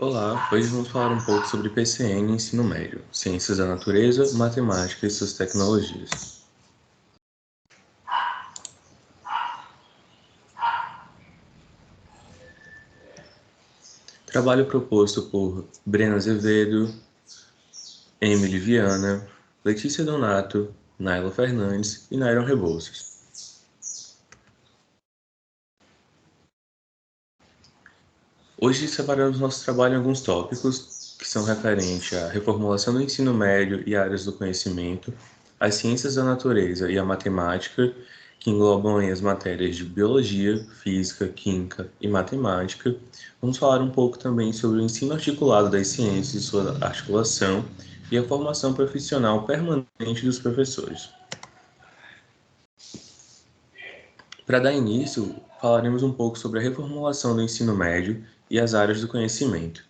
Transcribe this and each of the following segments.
Olá, hoje vamos falar um pouco sobre PCN e ensino médio, ciências da natureza, matemática e suas tecnologias. Trabalho proposto por Brena Azevedo, Emily Viana, Letícia Donato, Naila Fernandes e Nairon Rebouças. Hoje separamos nosso trabalho em alguns tópicos que são referentes à reformulação do ensino médio e áreas do conhecimento, as ciências da natureza e a matemática, que englobam aí as matérias de biologia, física, química e matemática. Vamos falar um pouco também sobre o ensino articulado das ciências e sua articulação e a formação profissional permanente dos professores. Para dar início, falaremos um pouco sobre a reformulação do ensino médio e as áreas do conhecimento.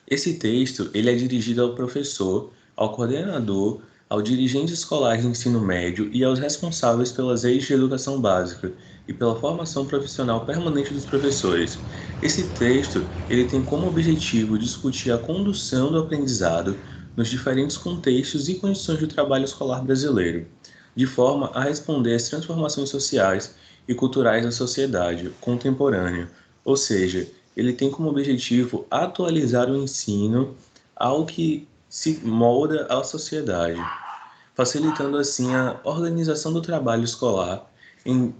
Esse texto ele é dirigido ao professor, ao coordenador, ao dirigente escolar de ensino médio e aos responsáveis pelas redes de educação básica e pela formação profissional permanente dos professores. Esse texto ele tem como objetivo discutir a condução do aprendizado nos diferentes contextos e condições do trabalho escolar brasileiro, de forma a responder às transformações sociais e culturais da sociedade contemporânea, ou seja, ele tem como objetivo atualizar o ensino ao que se molda à sociedade, facilitando assim a organização do trabalho escolar em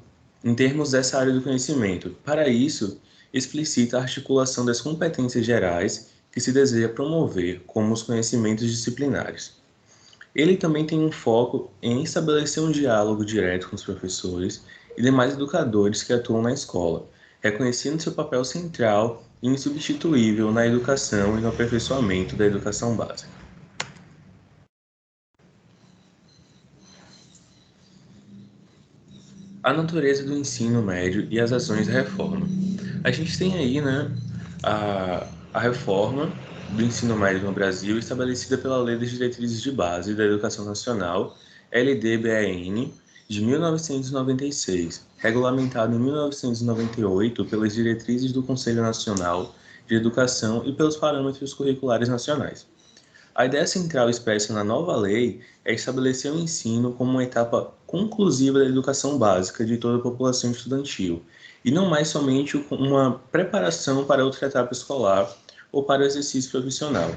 termos dessa área do conhecimento. Para isso, explicita a articulação das competências gerais que se deseja promover, como os conhecimentos disciplinares. Ele também tem um foco em estabelecer um diálogo direto com os professores e demais educadores que atuam na escola, reconhecendo seu papel central e insubstituível na educação e no aperfeiçoamento da educação básica. A natureza do ensino médio e as ações de reforma. A gente tem aí, né, a reforma do ensino médio no Brasil estabelecida pela Lei das Diretrizes de Base da Educação Nacional, LDBN, de 1996, regulamentado em 1998 pelas diretrizes do Conselho Nacional de Educação e pelos parâmetros curriculares nacionais. A ideia central expressa na nova lei é estabelecer o ensino como uma etapa conclusiva da educação básica de toda a população estudantil, e não mais somente uma preparação para outra etapa escolar ou para o exercício profissional.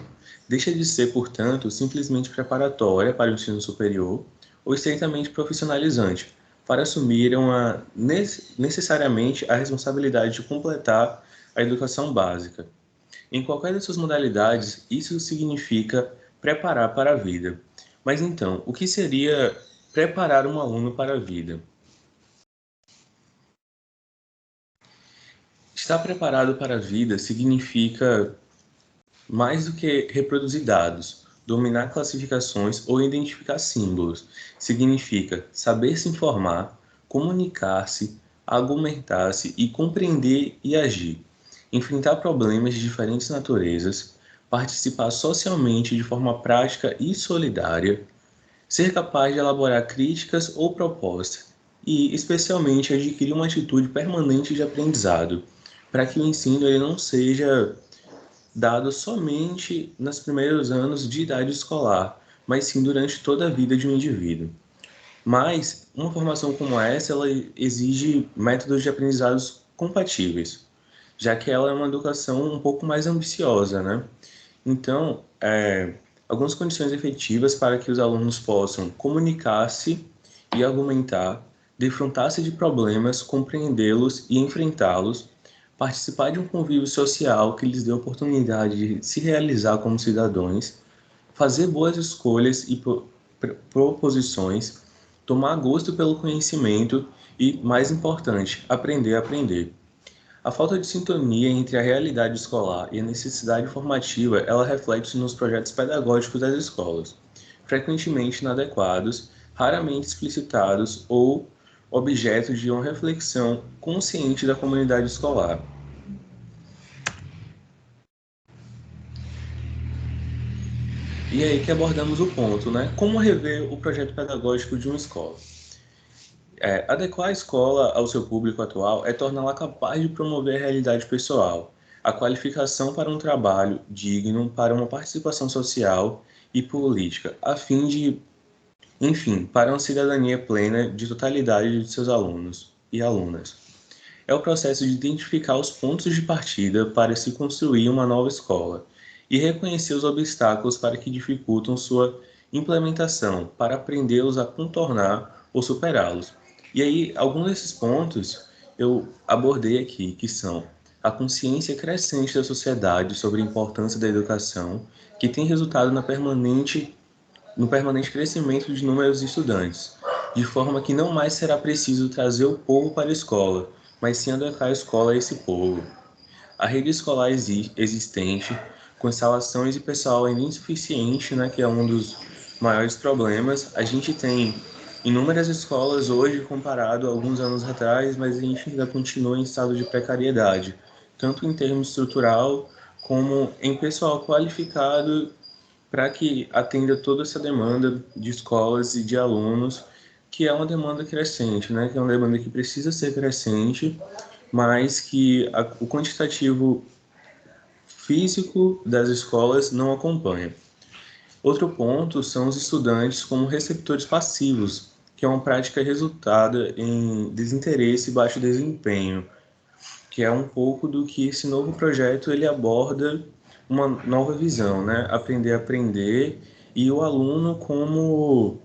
Deixa de ser, portanto, simplesmente preparatória para o ensino superior ou estritamente profissionalizante, para assumir necessariamente a responsabilidade de completar a educação básica. Em qualquer dessas modalidades, isso significa preparar para a vida. Mas então, o que seria preparar um aluno para a vida? Estar preparado para a vida significa mais do que reproduzir dados, dominar classificações ou identificar símbolos. Significa saber se informar, comunicar-se, argumentar-se e compreender e agir. Enfrentar problemas de diferentes naturezas, participar socialmente de forma prática e solidária, ser capaz de elaborar críticas ou propostas e, especialmente, adquirir uma atitude permanente de aprendizado, para que o ensino ele não seja dado somente nos primeiros anos de idade escolar, mas sim durante toda a vida de um indivíduo. Mas uma formação como essa, ela exige métodos de aprendizados compatíveis, já que ela é uma educação um pouco mais ambiciosa, né? Então, algumas condições efetivas para que os alunos possam comunicar-se e argumentar, defrontar-se de problemas, compreendê-los e enfrentá-los, participar de um convívio social que lhes dê a oportunidade de se realizar como cidadãos, fazer boas escolhas e proposições, tomar gosto pelo conhecimento e, mais importante, aprender a aprender. A falta de sintonia entre a realidade escolar e a necessidade formativa, ela reflete nos projetos pedagógicos das escolas, frequentemente inadequados, raramente explicitados ou objeto de uma reflexão consciente da comunidade escolar. E aí que abordamos o ponto, né? Como rever o projeto pedagógico de uma escola? Adequar a escola ao seu público atual é torná-la capaz de promover a realidade pessoal, a qualificação para um trabalho digno, para uma participação social e política, a fim de, enfim, para uma cidadania plena de totalidade de seus alunos e alunas. É o processo de identificar os pontos de partida para se construir uma nova escola e reconhecer os obstáculos para que dificultam sua implementação, para aprendê-los a contornar ou superá-los. E aí, alguns desses pontos eu abordei aqui, que são a consciência crescente da sociedade sobre a importância da educação, que tem resultado no permanente crescimento de números de estudantes, de forma que não mais será preciso trazer o povo para a escola, mas sim adequar a escola a esse povo. A rede escolar existente, com instalações e pessoal ainda insuficiente, né, que é um dos maiores problemas. A gente tem inúmeras escolas hoje comparado a alguns anos atrás, mas a gente ainda continua em estado de precariedade, tanto em termos estrutural como em pessoal qualificado para que atenda toda essa demanda de escolas e de alunos, que é uma demanda crescente, né? Que é uma demanda que precisa ser crescente, mas que o quantitativo físico das escolas não acompanha. Outro ponto são os estudantes como receptores passivos, que é uma prática resultada em desinteresse e baixo desempenho, que é um pouco do que esse novo projeto ele aborda uma nova visão, né? Aprender a aprender e o aluno como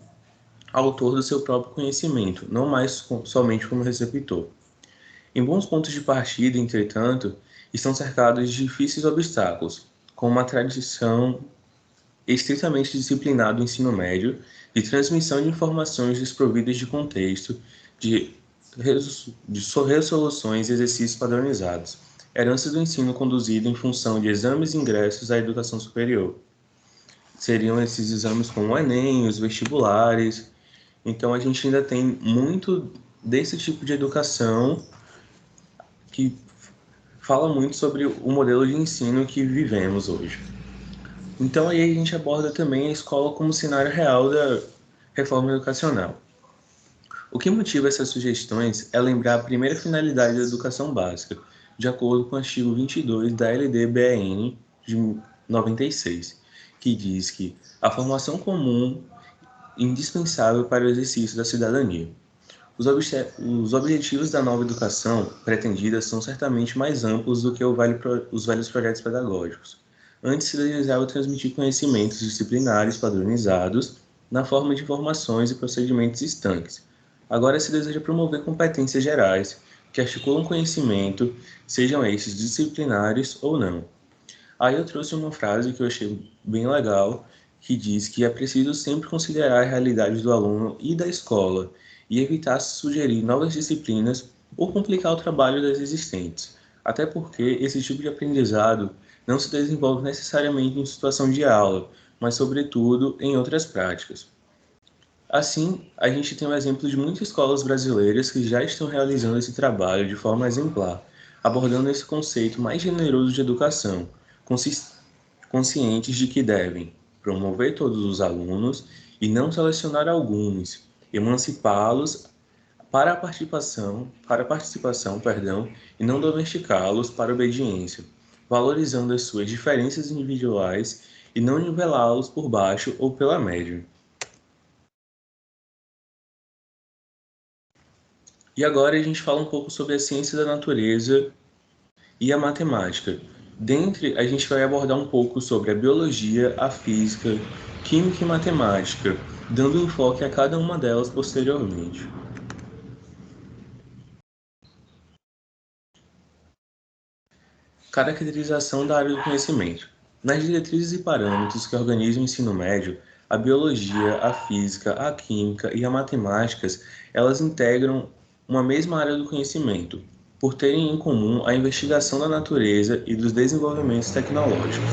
autor do seu próprio conhecimento, não mais somente como receptor. Em bons pontos de partida, entretanto, estão cercados de difíceis obstáculos, como uma tradição estritamente disciplinada do ensino médio, de transmissão de informações desprovidas de contexto, de, resoluções e exercícios padronizados, herança do ensino conduzido em função de exames e ingressos à educação superior. Seriam esses exames como o Enem, os vestibulares. Então, a gente ainda tem muito desse tipo de educação que fala muito sobre o modelo de ensino que vivemos hoje. Então, aí a gente aborda também a escola como cenário real da reforma educacional. O que motiva essas sugestões é lembrar a primeira finalidade da educação básica, de acordo com o artigo 22 da LDBN de 96, que diz que a formação comum indispensável para o exercício da cidadania. Os objetivos da nova educação pretendida são certamente mais amplos do que os velhos projetos pedagógicos. Antes se desejava transmitir conhecimentos disciplinares padronizados na forma de informações e procedimentos estanques. Agora se deseja promover competências gerais que articulam conhecimento, sejam estes disciplinares ou não. Aí eu trouxe uma frase que eu achei bem legal, que diz que é preciso sempre considerar a realidade do aluno e da escola e evitar sugerir novas disciplinas ou complicar o trabalho das existentes, até porque esse tipo de aprendizado não se desenvolve necessariamente em situação de aula, mas sobretudo em outras práticas. Assim, a gente tem o exemplo de muitas escolas brasileiras que já estão realizando esse trabalho de forma exemplar, abordando esse conceito mais generoso de educação, conscientes de que devem promover todos os alunos e não selecionar alguns, emancipá-los para a participação, e não domesticá-los para a obediência, valorizando as suas diferenças individuais e não nivelá-los por baixo ou pela média. E agora a gente fala um pouco sobre a ciência da natureza e a matemática. Dentre, a gente vai abordar um pouco sobre a biologia, a física, química e matemática, dando enfoque a cada uma delas posteriormente. Caracterização da área do conhecimento. Nas diretrizes e parâmetros que organizam o ensino médio, a biologia, a física, a química e a matemáticas, elas integram uma mesma área do conhecimento, por terem em comum a investigação da natureza e dos desenvolvimentos tecnológicos.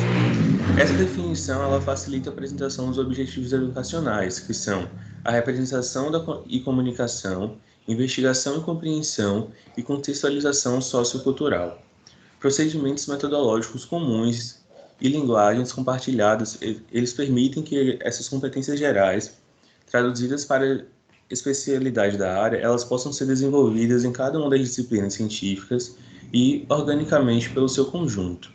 Essa definição ela facilita a apresentação dos objetivos educacionais, que são a representação e comunicação, investigação e compreensão e contextualização sociocultural. Procedimentos metodológicos comuns e linguagens compartilhadas, eles permitem que essas competências gerais, traduzidas para especialidade da área, elas possam ser desenvolvidas em cada uma das disciplinas científicas e organicamente pelo seu conjunto.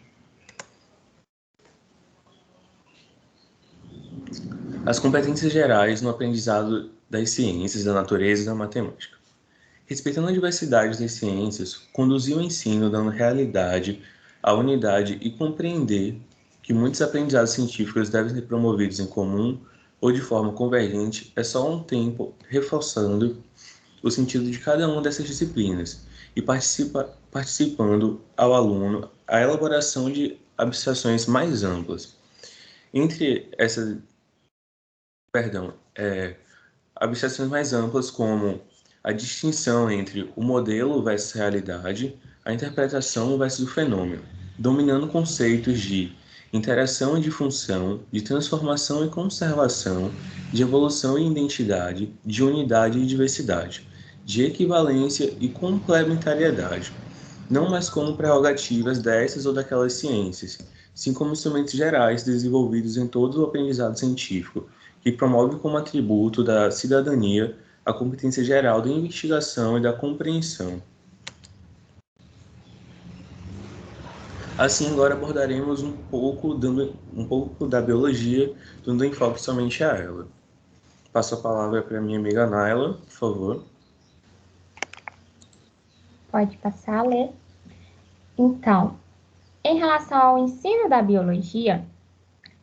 As competências gerais no aprendizado das ciências, da natureza e da matemática. Respeitando a diversidade das ciências, conduzir o ensino dando realidade à unidade e compreender que muitos aprendizados científicos devem ser promovidos em comum ou de forma convergente é só um tempo reforçando o sentido de cada uma dessas disciplinas e participando ao aluno a elaboração de abstrações mais amplas. Entre essas, abstrações mais amplas como a distinção entre o modelo versus realidade, a interpretação versus o fenômeno, dominando conceitos de interação e de função, de transformação e conservação, de evolução e identidade, de unidade e diversidade, de equivalência e complementariedade, não mais como prerrogativas dessas ou daquelas ciências, sim como instrumentos gerais desenvolvidos em todo o aprendizado científico, que promove como atributo da cidadania a competência geral da investigação e da compreensão. Assim, agora abordaremos um pouco da biologia, dando enfoque somente a ela. Passo a palavra para minha amiga Naila, por favor. Pode passar, Lê. Então, em relação ao ensino da biologia,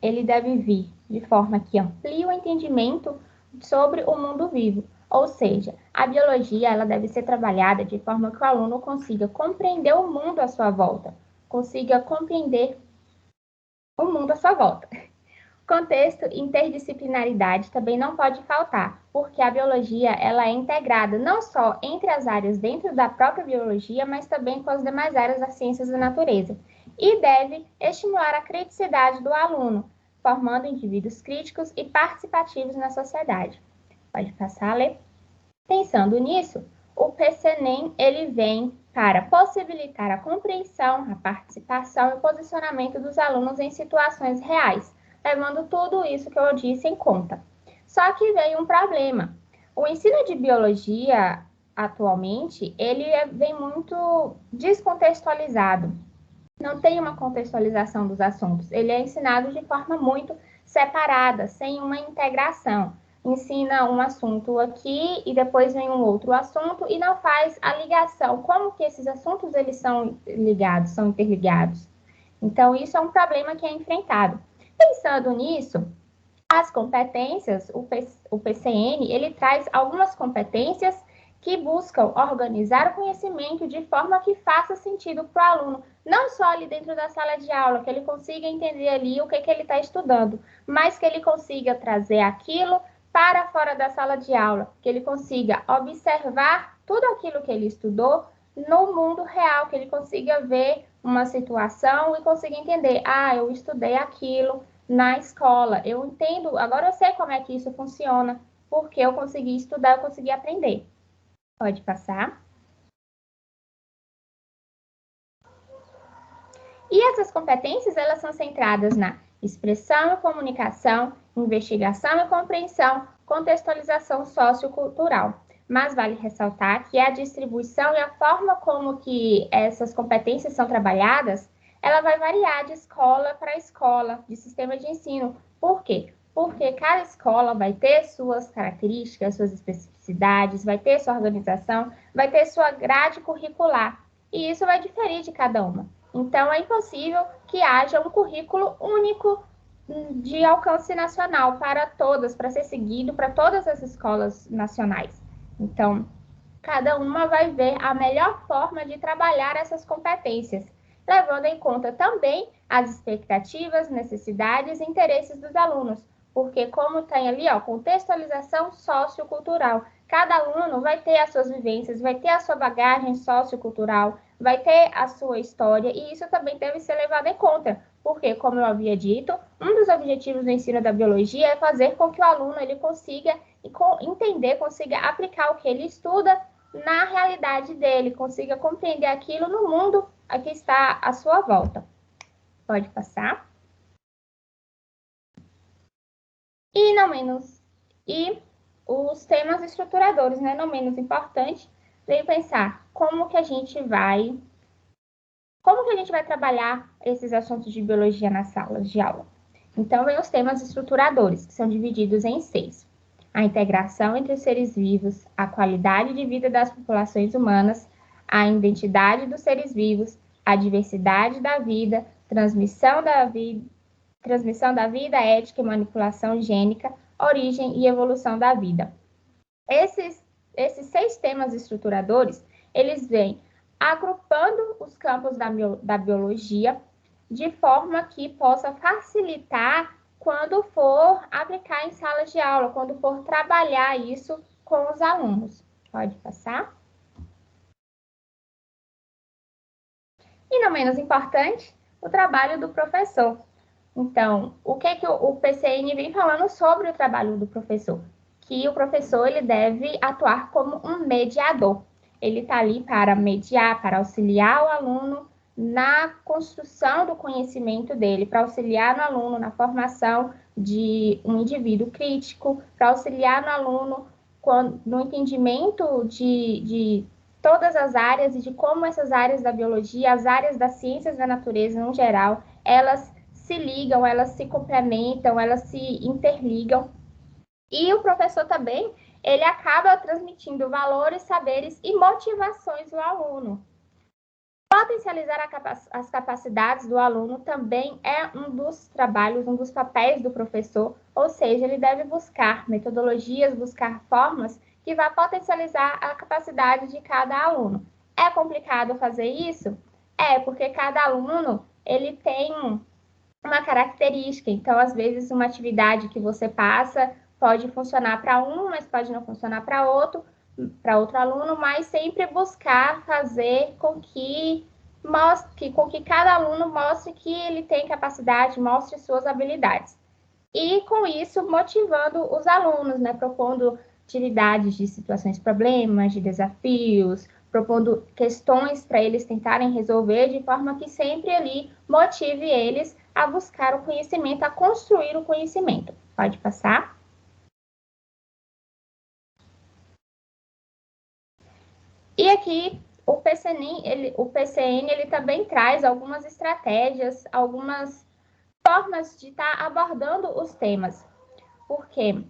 ele deve vir de forma que amplie o entendimento sobre o mundo vivo. Ou seja, a biologia ela deve ser trabalhada de forma que o aluno consiga compreender o mundo à sua volta, consiga compreender o mundo à sua volta. Contexto e interdisciplinaridade também não pode faltar, porque a biologia ela é integrada não só entre as áreas dentro da própria biologia, mas também com as demais áreas das ciências da natureza. E deve estimular a criticidade do aluno, formando indivíduos críticos e participativos na sociedade. Pode passar, Lê? Pensando nisso, o PCNEM ele vem para possibilitar a compreensão, a participação e o posicionamento dos alunos em situações reais, levando tudo isso que eu disse em conta. Só que veio um problema. O ensino de biologia, atualmente, ele vem muito descontextualizado. Não tem uma contextualização dos assuntos. Ele é ensinado de forma muito separada, sem uma integração. Ensina um assunto aqui e depois vem um outro assunto e não faz a ligação. Como que esses assuntos eles são ligados, são interligados? Então, isso é um problema que é enfrentado. Pensando nisso, as competências, o PCN, ele traz algumas competências que buscam organizar o conhecimento de forma que faça sentido para o aluno, não só ali dentro da sala de aula, que ele consiga entender ali o que ele está estudando, mas que ele consiga trazer aquilo para fora da sala de aula, que ele consiga observar tudo aquilo que ele estudou no mundo real, que ele consiga ver uma situação e consiga entender, eu estudei aquilo na escola, eu entendo, agora eu sei como é que isso funciona, porque eu consegui estudar, eu consegui aprender. Pode passar. E essas competências, elas são centradas na expressão e comunicação, investigação e compreensão, contextualização sociocultural. Mas vale ressaltar que a distribuição e a forma como que essas competências são trabalhadas, ela vai variar de escola para escola, de sistema de ensino. Por quê? Porque cada escola vai ter suas características, suas especificidades, vai ter sua organização, vai ter sua grade curricular. E isso vai diferir de cada uma. Então, é impossível que haja um currículo único de alcance nacional para todas, para ser seguido para todas as escolas nacionais. Então, cada uma vai ver a melhor forma de trabalhar essas competências, levando em conta também as expectativas, necessidades e interesses dos alunos, porque como tem ali, contextualização sociocultural, cada aluno vai ter as suas vivências, vai ter a sua bagagem sociocultural, vai ter a sua história, e isso também deve ser levado em conta, porque, como eu havia dito, um dos objetivos do ensino da biologia é fazer com que o aluno ele consiga entender, consiga aplicar o que ele estuda na realidade dele, consiga compreender aquilo no mundo que está à sua volta. Pode passar. E não menos. E os temas estruturadores, né, não menos importante, veio pensar como que a gente vai trabalhar esses assuntos de biologia nas salas de aula. Então, vem os temas estruturadores, que são divididos em 6. A integração entre os seres vivos, a qualidade de vida das populações humanas, a identidade dos seres vivos, a diversidade da vida, transmissão da vida, ética e manipulação gênica, origem e evolução da vida. Esses 6 temas estruturadores, eles vêm agrupando os campos da biologia de forma que possa facilitar quando for aplicar em salas de aula, quando for trabalhar isso com os alunos. Pode passar. E não menos importante, o trabalho do professor. Então, o que o PCN vem falando sobre o trabalho do professor? Que o professor ele deve atuar como um mediador. Ele está ali para mediar, para auxiliar o aluno na construção do conhecimento dele, para auxiliar no aluno na formação de um indivíduo crítico, para auxiliar no aluno no entendimento de todas as áreas e de como essas áreas da biologia, as áreas das ciências da natureza no geral, elas se ligam, elas se complementam, elas se interligam. E o professor também, ele acaba transmitindo valores, saberes e motivações do aluno. Potencializar as capacidades do aluno também é um dos trabalhos, um dos papéis do professor, ou seja, ele deve buscar metodologias, buscar formas que vá potencializar a capacidade de cada aluno. É complicado fazer isso? É, porque cada aluno, ele tem uma característica, então, às vezes, uma atividade que você passa pode funcionar para um, mas pode não funcionar para outro aluno, mas sempre buscar fazer com que cada aluno mostre que ele tem capacidade, mostre suas habilidades. E, com isso, motivando os alunos, né, propondo atividades de situações problemas, de desafios, propondo questões para eles tentarem resolver, de forma que sempre ali motive eles a buscar o conhecimento, a construir o conhecimento. Pode passar? E aqui, o PCN ele também traz algumas estratégias, algumas formas de estar abordando os temas. Por quê?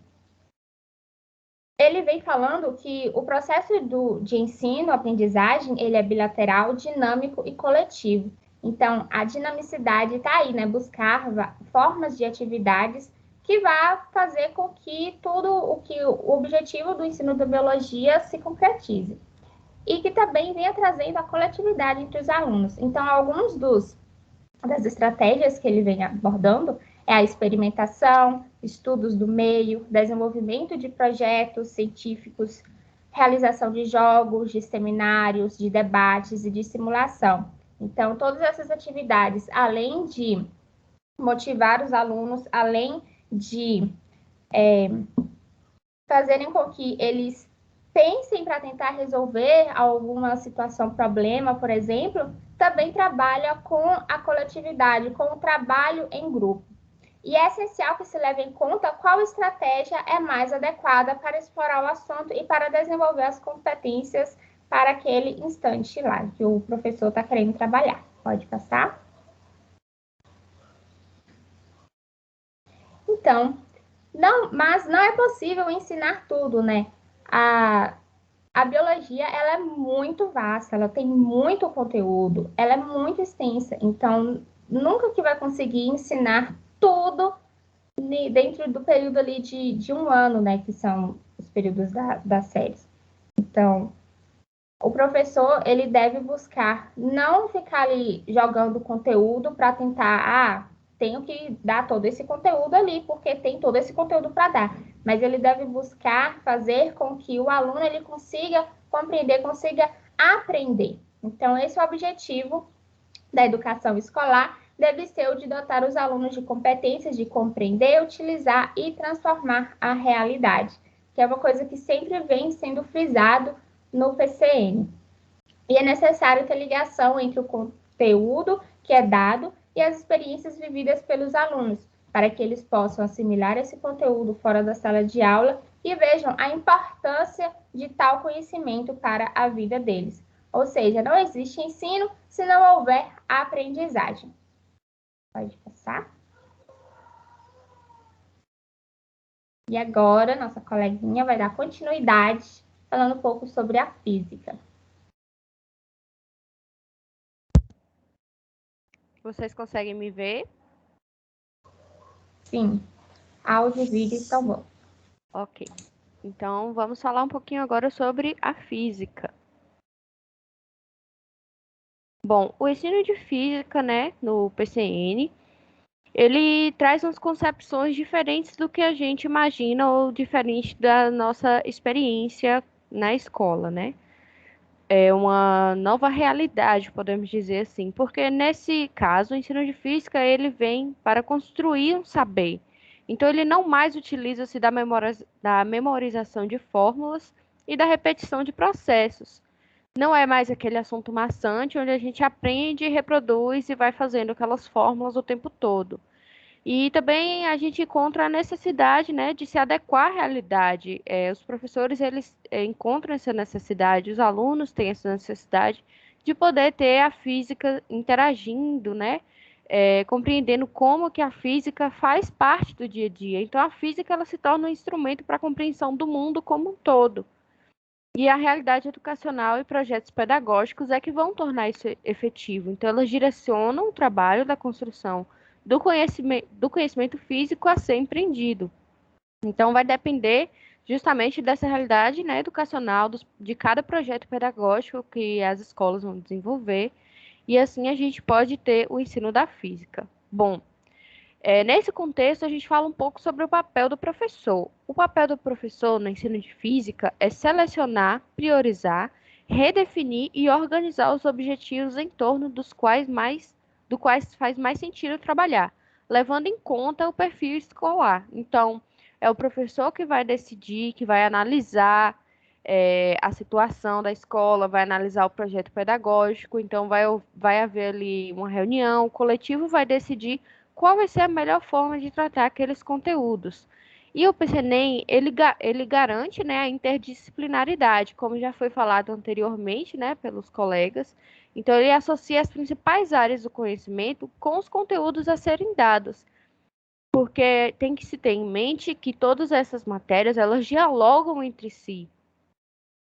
Ele vem falando que o processo de ensino, aprendizagem, ele é bilateral, dinâmico e coletivo. Então, a dinamicidade está aí, né? Buscar formas de atividades que vá fazer com que o objetivo do ensino da biologia se concretize. E que também venha trazendo a coletividade entre os alunos. Então, alguns das estratégias que ele vem abordando é a experimentação, estudos do meio, desenvolvimento de projetos científicos, realização de jogos, de seminários, de debates e de simulação. Então, todas essas atividades, além de motivar os alunos, além de fazerem com que eles pensem para tentar resolver alguma situação, problema, por exemplo, também trabalha com a coletividade, com o trabalho em grupo. E é essencial que se leve em conta qual estratégia é mais adequada para explorar o assunto e para desenvolver as competências para aquele instante lá que o professor está querendo trabalhar. Pode passar? Então, mas não é possível ensinar tudo, né? A biologia, ela é muito vasta, ela tem muito conteúdo, ela é muito extensa, então nunca que vai conseguir ensinar tudo dentro do período ali de um ano, né, que são os períodos das séries. Então, o professor, ele deve buscar não ficar ali jogando conteúdo para tentar, tenho que dar todo esse conteúdo ali, porque tem todo esse conteúdo para dar. Mas ele deve buscar fazer com que o aluno ele consiga compreender, consiga aprender. Então, esse é o objetivo da educação escolar, deve ser o de dotar os alunos de competências de compreender, utilizar e transformar a realidade, que é uma coisa que sempre vem sendo frisado no PCN. E é necessário ter ligação entre o conteúdo que é dado e as experiências vividas pelos alunos. para que eles possam assimilar esse conteúdo fora da sala de aula e vejam a importância de tal conhecimento para a vida deles. Ou seja, não existe ensino se não houver aprendizagem. Pode passar. E agora, nossa coleguinha vai dar continuidade falando um pouco sobre a física. Vocês conseguem me ver? Sim, áudio e vídeo estão bom. Ok. Então, vamos falar um pouquinho agora sobre a física. Bom, o ensino de física, né, no PCN, ele traz umas concepções diferentes do que a gente imagina ou diferente da nossa experiência na escola, né? É uma nova realidade, podemos dizer assim, porque nesse caso, o ensino de física, ele vem para construir um saber. Então, ele não mais utiliza-se da memorização de fórmulas e da repetição de processos. Não é mais aquele assunto maçante onde a gente aprende, reproduz e vai fazendo aquelas fórmulas o tempo todo. E também a gente encontra a necessidade, né, de se adequar à realidade. Os professores, eles encontram essa necessidade, os alunos têm essa necessidade de poder ter a física interagindo, né, compreendendo como que a física faz parte do dia a dia. Então, a física, ela se torna um instrumento para a compreensão do mundo como um todo. E a realidade educacional e projetos pedagógicos é que vão tornar isso efetivo. Então, elas direcionam o trabalho da construção do conhecimento físico a ser empreendido. Então, vai depender justamente dessa realidade, né, educacional de cada projeto pedagógico que as escolas vão desenvolver. E assim a gente pode ter o ensino da física. Bom, nesse contexto, a gente fala um pouco sobre o papel do professor. O papel do professor no ensino de física é selecionar, priorizar, redefinir e organizar os objetivos em torno do quais faz mais sentido trabalhar, levando em conta o perfil escolar. Então, é o professor que vai decidir, que vai analisar a situação da escola, vai analisar o projeto pedagógico, então vai haver ali uma reunião, o coletivo vai decidir qual vai ser a melhor forma de tratar aqueles conteúdos. E o PCNEM, ele garante, né, a interdisciplinaridade, como já foi falado anteriormente, né, pelos colegas. Então, ele associa as principais áreas do conhecimento com os conteúdos a serem dados, porque tem que se ter em mente que todas essas matérias, elas dialogam entre si.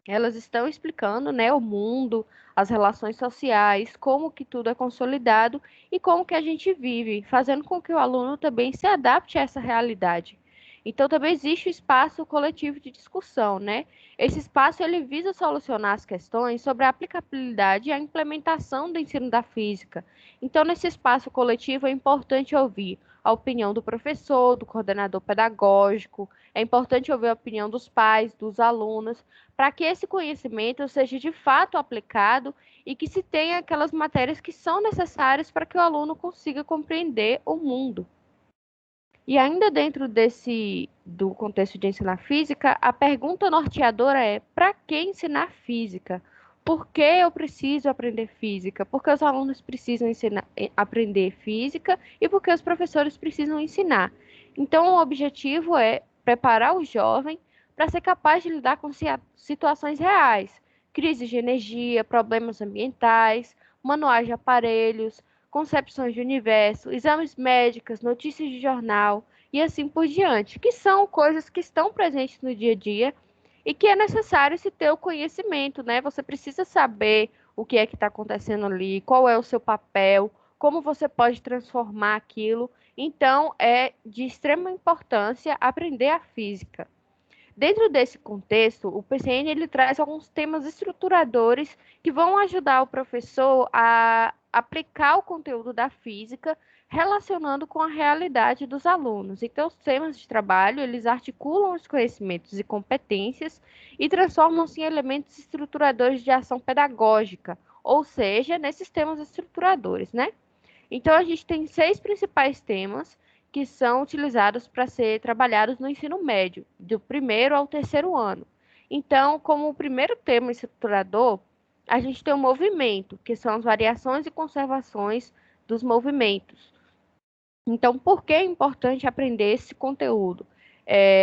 Elas estão explicando, né, o mundo, as relações sociais, como que tudo é consolidado e como que a gente vive, fazendo com que o aluno também se adapte a essa realidade. Então, também existe o espaço coletivo de discussão, né? Esse espaço, ele visa solucionar as questões sobre a aplicabilidade e a implementação do ensino da física. Então, nesse espaço coletivo, é importante ouvir a opinião do professor, do coordenador pedagógico, é importante ouvir a opinião dos pais, dos alunos, para que esse conhecimento seja de fato aplicado e que se tenha aquelas matérias que são necessárias para que o aluno consiga compreender o mundo. E ainda dentro do contexto de ensinar física, a pergunta norteadora é: para que ensinar física? Por que eu preciso aprender física? Porque os alunos precisam aprender física e porque os professores precisam ensinar. Então, o objetivo é preparar o jovem para ser capaz de lidar com situações reais, crises de energia, problemas ambientais, manuais de aparelhos, concepções de universo, exames médicos, notícias de jornal e assim por diante, que são coisas que estão presentes no dia a dia e que é necessário se ter o conhecimento, né? Você precisa saber o que é que está acontecendo ali, qual é o seu papel, como você pode transformar aquilo. Então, é de extrema importância aprender a física. Dentro desse contexto, o PCN ele traz alguns temas estruturadores que vão ajudar o professor a aplicar o conteúdo da física relacionando com a realidade dos alunos. Então, os temas de trabalho, eles articulam os conhecimentos e competências e transformam-se em elementos estruturadores de ação pedagógica, ou seja, nesses temas estruturadores, né? Então, a gente tem 6 principais temas que são utilizados para ser trabalhados no ensino médio, do primeiro ao terceiro ano. Então, como o primeiro tema estruturador, a gente tem o movimento, que são as variações e conservações dos movimentos. Então, por que é importante aprender esse conteúdo?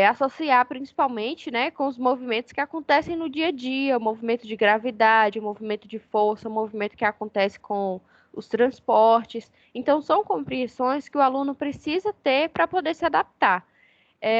Associar principalmente, né, com os movimentos que acontecem no dia a dia, o movimento de gravidade, o movimento de força, o movimento que acontece com os transportes. Então, são compreensões que o aluno precisa ter para poder se adaptar.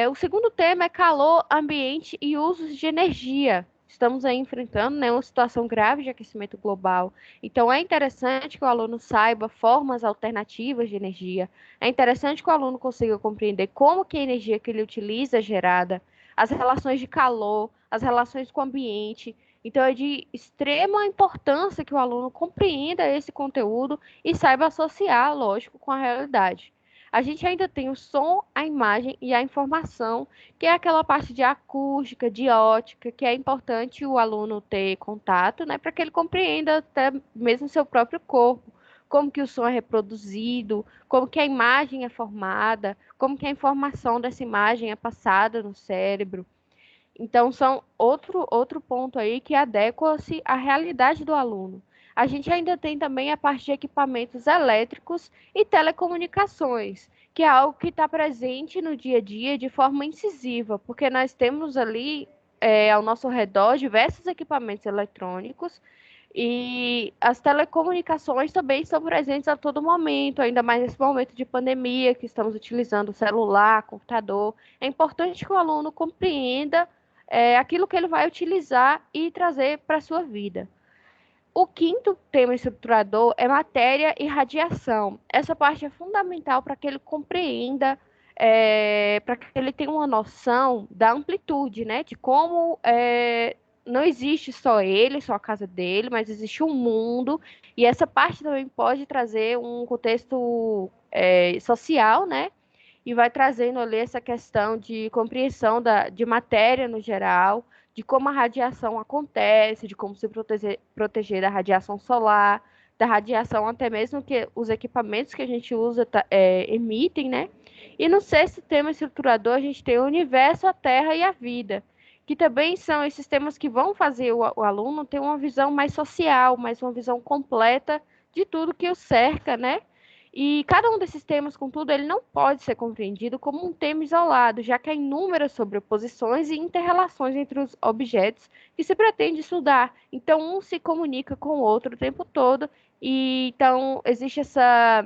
O segundo tema é calor, ambiente e usos de energia. Estamos aí enfrentando, né, uma situação grave de aquecimento global. Então, é interessante que o aluno saiba formas alternativas de energia. É interessante que o aluno consiga compreender como que a energia que ele utiliza é gerada, as relações de calor, as relações com o ambiente. Então, é de extrema importância que o aluno compreenda esse conteúdo e saiba associar, lógico, com a realidade. A gente ainda tem o som, a imagem e a informação, que é aquela parte de acústica, de ótica, que é importante o aluno ter contato, né, para que ele compreenda até mesmo seu próprio corpo, como que o som é reproduzido, como que a imagem é formada, como que a informação dessa imagem é passada no cérebro. Então, são outro ponto aí que adequa-se à realidade do aluno. A gente ainda tem também a parte de equipamentos elétricos e telecomunicações, que é algo que está presente no dia a dia de forma incisiva, porque nós temos ali ao nosso redor diversos equipamentos eletrônicos e as telecomunicações também estão presentes a todo momento, ainda mais nesse momento de pandemia, que estamos utilizando o celular, computador. É importante que o aluno compreenda aquilo que ele vai utilizar e trazer para a sua vida. O quinto tema estruturador é matéria e radiação. Essa parte é fundamental para que ele compreenda, para que ele tenha uma noção da amplitude, né? De como não existe só ele, só a casa dele, mas existe um mundo. E essa parte também pode trazer um contexto social, né? E vai trazendo ali essa questão de compreensão de matéria no geral, de como a radiação acontece, de como se proteger da radiação solar, da radiação até mesmo que os equipamentos que a gente usa emitem, né? E no sexto tema estruturador, a gente tem o universo, a Terra e a vida, que também são esses temas que vão fazer o aluno ter uma visão mais social, mais uma visão completa de tudo que o cerca, né? E cada um desses temas, contudo, ele não pode ser compreendido como um tema isolado, já que há inúmeras sobreposições e interrelações entre os objetos que se pretende estudar. Então, um se comunica com o outro o tempo todo, e então existe essa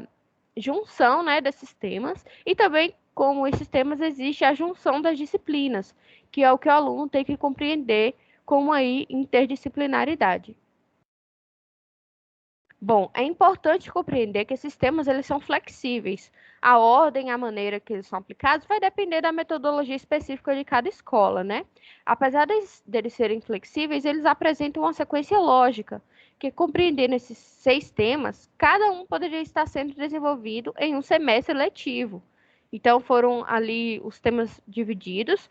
junção, né, desses temas, e também, como esses temas, existe a junção das disciplinas, que é o que o aluno tem que compreender como aí interdisciplinaridade. Bom, é importante compreender que esses temas eles são flexíveis. A ordem, a maneira que eles são aplicados vai depender da metodologia específica de cada escola, né? Apesar deles serem flexíveis, eles apresentam uma sequência lógica, que compreendendo esses 6 temas, cada um poderia estar sendo desenvolvido em um semestre letivo. Então, foram ali os temas divididos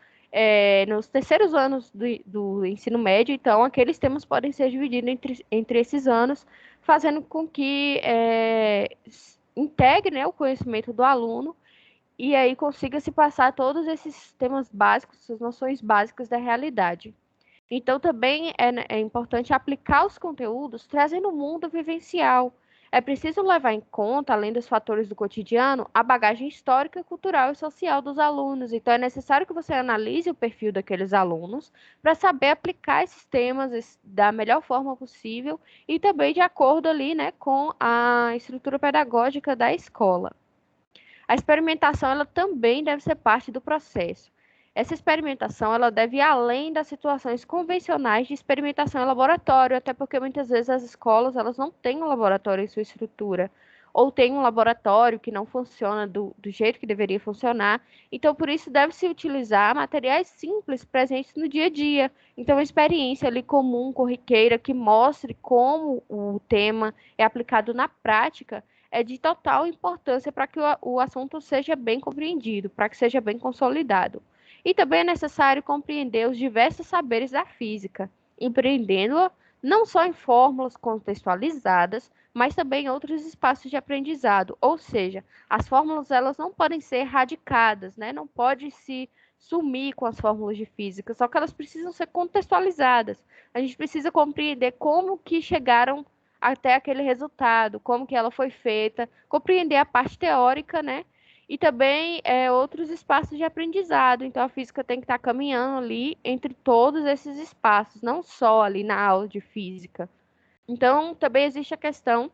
nos terceiros anos do ensino médio, então, aqueles temas podem ser divididos entre esses anos, fazendo com que integre, né, o conhecimento do aluno e aí consiga se passar todos esses temas básicos, essas noções básicas da realidade. Então, também é importante aplicar os conteúdos trazendo o mundo vivencial. É preciso levar em conta, além dos fatores do cotidiano, a bagagem histórica, cultural e social dos alunos. Então, é necessário que você analise o perfil daqueles alunos para saber aplicar esses temas da melhor forma possível e também de acordo ali, né, com a estrutura pedagógica da escola. A experimentação ela também deve ser parte do processo. Essa experimentação ela deve ir além das situações convencionais de experimentação em laboratório, até porque muitas vezes as escolas elas não têm um laboratório em sua estrutura, ou tem um laboratório que não funciona do jeito que deveria funcionar. Então, por isso, deve-se utilizar materiais simples presentes no dia a dia. Então, uma experiência ali comum, corriqueira, que mostre como o tema é aplicado na prática, é de total importância para que o assunto seja bem compreendido, para que seja bem consolidado. E também é necessário compreender os diversos saberes da física, empreendendo-a não só em fórmulas contextualizadas, mas também em outros espaços de aprendizado. Ou seja, as fórmulas elas não podem ser radicadas, né? Não pode se sumir com as fórmulas de física, só que elas precisam ser contextualizadas. A gente precisa compreender como que chegaram até aquele resultado, como que ela foi feita, compreender a parte teórica, né? e também outros espaços de aprendizado. Então, a física tem que estar caminhando ali entre todos esses espaços, não só ali na aula de física. Então, também existe a questão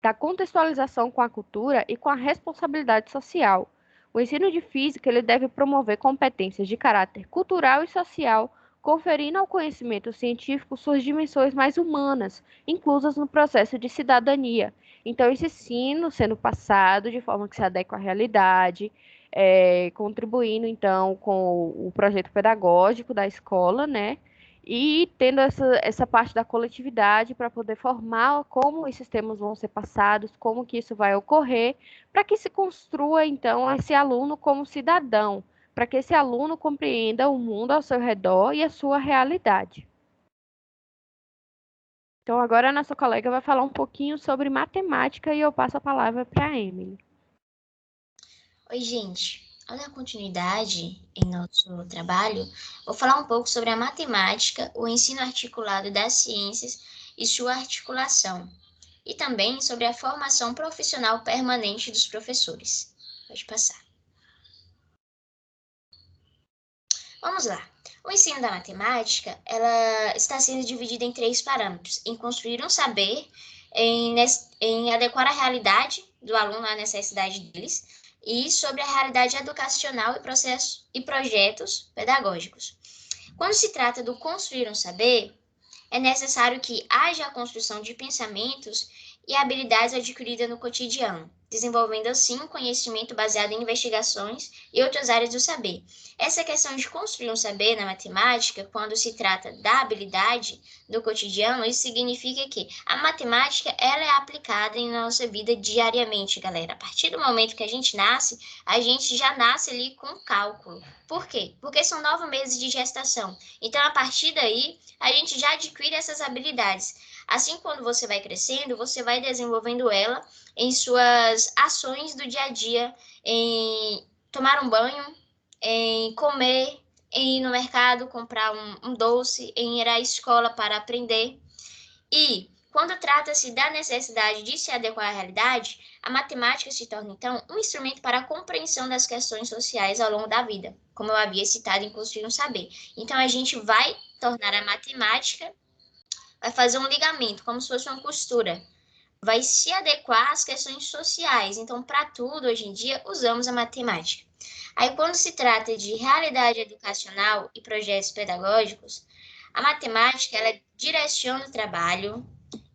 da contextualização com a cultura e com a responsabilidade social. O ensino de física ele deve promover competências de caráter cultural e social, conferindo ao conhecimento científico suas dimensões mais humanas, inclusas no processo de cidadania. Então, esse ensino sendo passado de forma que se adequa à realidade, contribuindo, então, com o projeto pedagógico da escola, né? E tendo essa parte da coletividade para poder formar como esses temas vão ser passados, como que isso vai ocorrer, para que se construa, então, esse aluno como cidadão, para que esse aluno compreenda o mundo ao seu redor e a sua realidade. Então, agora a nossa colega vai falar um pouquinho sobre matemática e eu passo a palavra para a Emily. Oi, gente. Olha a continuidade em nosso trabalho. Vou falar um pouco sobre a matemática, o ensino articulado das ciências e sua articulação, e também sobre a formação profissional permanente dos professores. Pode passar. Vamos lá. O ensino da matemática, ela está sendo dividida em 3 parâmetros: em construir um saber, em adequar a realidade do aluno à necessidade deles, e sobre a realidade educacional e projetos pedagógicos. Quando se trata do construir um saber, é necessário que haja a construção de pensamentos e habilidades adquiridas no cotidiano, desenvolvendo assim conhecimento baseado em investigações e outras áreas do saber. Essa questão de construir um saber na matemática, quando se trata da habilidade do cotidiano, isso significa que a matemática ela é aplicada em nossa vida diariamente, galera. A partir do momento que a gente nasce, a gente já nasce ali com cálculo. Por quê? Porque são 9 meses de gestação. Então, a partir daí, a gente já adquire essas habilidades. Assim, quando você vai crescendo, você vai desenvolvendo ela em suas ações do dia a dia, em tomar um banho, em comer, em ir no mercado comprar um doce, em ir à escola para aprender. E, quando trata-se da necessidade de se adequar à realidade, a matemática se torna, então, um instrumento para a compreensão das questões sociais ao longo da vida, como eu havia citado em Construir um Saber. Então, a gente vai tornar a matemática, vai fazer um ligamento, como se fosse uma costura, vai se adequar às questões sociais. Então, para tudo, hoje em dia, usamos a matemática. Aí, quando se trata de realidade educacional e projetos pedagógicos, a matemática, ela direciona o trabalho